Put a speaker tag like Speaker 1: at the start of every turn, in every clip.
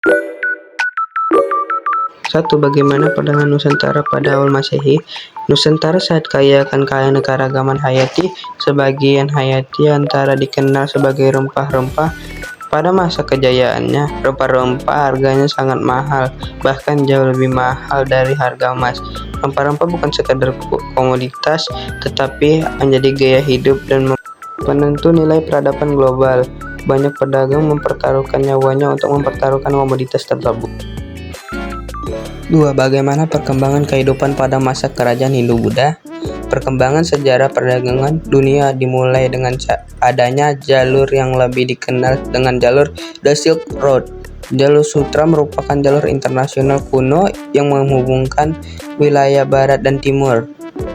Speaker 1: 1. Bagaimana pandangan Nusantara pada awal Masehi? Nusantara sangat kaya akan keanekaragaman hayati. Sebagian hayati antara dikenal sebagai rempah-rempah. Pada masa kejayaannya, rempah-rempah harganya sangat mahal, bahkan jauh lebih mahal dari harga emas. Rempah-rempah bukan sekadar komoditas, tetapi menjadi gaya hidup dan penentu nilai peradaban global. Banyak pedagang mempertaruhkan nyawanya untuk mempertaruhkan komoditas tersebut. 2. Bagaimana perkembangan kehidupan pada masa kerajaan Hindu-Buddha? Perkembangan sejarah perdagangan dunia dimulai dengan adanya jalur yang lebih dikenal dengan jalur The Silk Road. Jalur sutra merupakan jalur internasional kuno yang menghubungkan wilayah barat dan timur.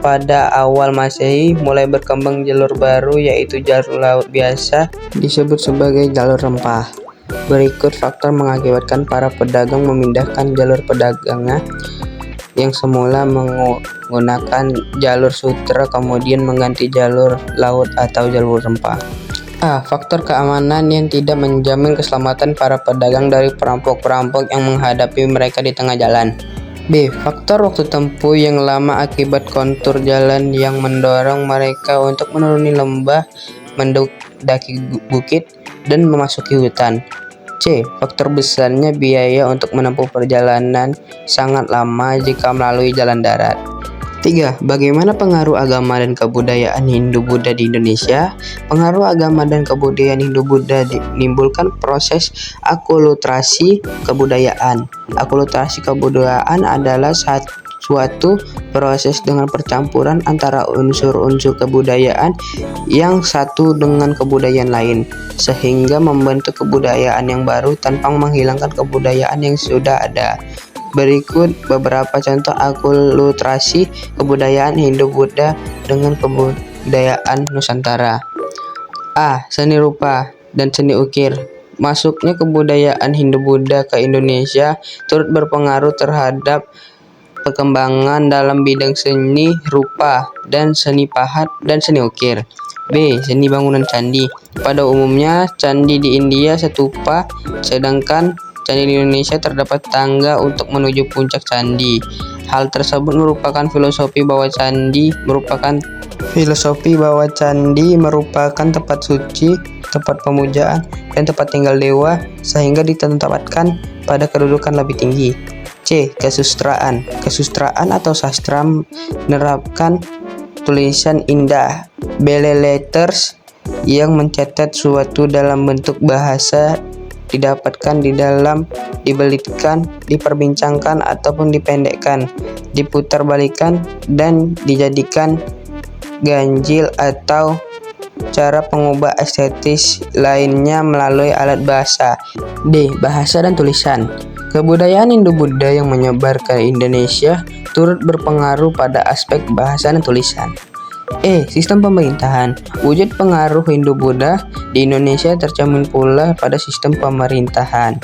Speaker 1: Pada awal Masehi mulai berkembang jalur baru, yaitu jalur laut biasa disebut sebagai jalur rempah. Berikut faktor mengakibatkan para pedagang memindahkan jalur perdagangan yang semula menggunakan jalur sutra kemudian mengganti jalur laut atau jalur rempah. A. Faktor keamanan yang tidak menjamin keselamatan para pedagang dari perampok-perampok yang menghadapi mereka di tengah jalan. B. Faktor waktu tempuh yang lama akibat kontur jalan yang mendorong mereka untuk menuruni lembah, mendaki bukit, dan memasuki hutan. C. Faktor besarnya biaya untuk menempuh perjalanan sangat lama jika melalui jalan darat. 3. Bagaimana pengaruh agama dan kebudayaan Hindu-Buddha di Indonesia? Pengaruh agama dan kebudayaan Hindu-Buddha menimbulkan proses akulturasi kebudayaan. Akulturasi kebudayaan adalah suatu proses dengan percampuran antara unsur-unsur kebudayaan yang satu dengan kebudayaan lain, sehingga membentuk kebudayaan yang baru tanpa menghilangkan kebudayaan yang sudah ada. Berikut beberapa contoh akulturasi kebudayaan Hindu-Buddha dengan kebudayaan Nusantara. A. Seni rupa dan seni ukir. Masuknya kebudayaan Hindu-Buddha ke Indonesia turut berpengaruh terhadap perkembangan dalam bidang seni rupa dan seni pahat dan seni ukir. B. Seni bangunan candi. Pada umumnya candi di India stupa, sedangkan candi di Indonesia terdapat tangga untuk menuju puncak candi. Hal tersebut merupakan filosofi bahwa candi merupakan tempat suci, tempat pemujaan, dan tempat tinggal dewa, sehingga ditempatkan pada kedudukan lebih tinggi. C. Kesusastraan. Kesusastraan atau sastra menerapkan tulisan indah, belles letters, yang mencatat suatu dalam bentuk bahasa, didapatkan di dalam, dibelitkan, diperbincangkan ataupun dipendekkan, diputarbalikkan, dan dijadikan ganjil atau cara pengubah estetis lainnya melalui alat bahasa. D. Bahasa dan tulisan. Kebudayaan Hindu-Buddha yang menyebar ke Indonesia turut berpengaruh pada aspek bahasa dan tulisan. E. Sistem pemerintahan. Wujud pengaruh Hindu-Buddha di Indonesia tercermin pula pada sistem pemerintahan.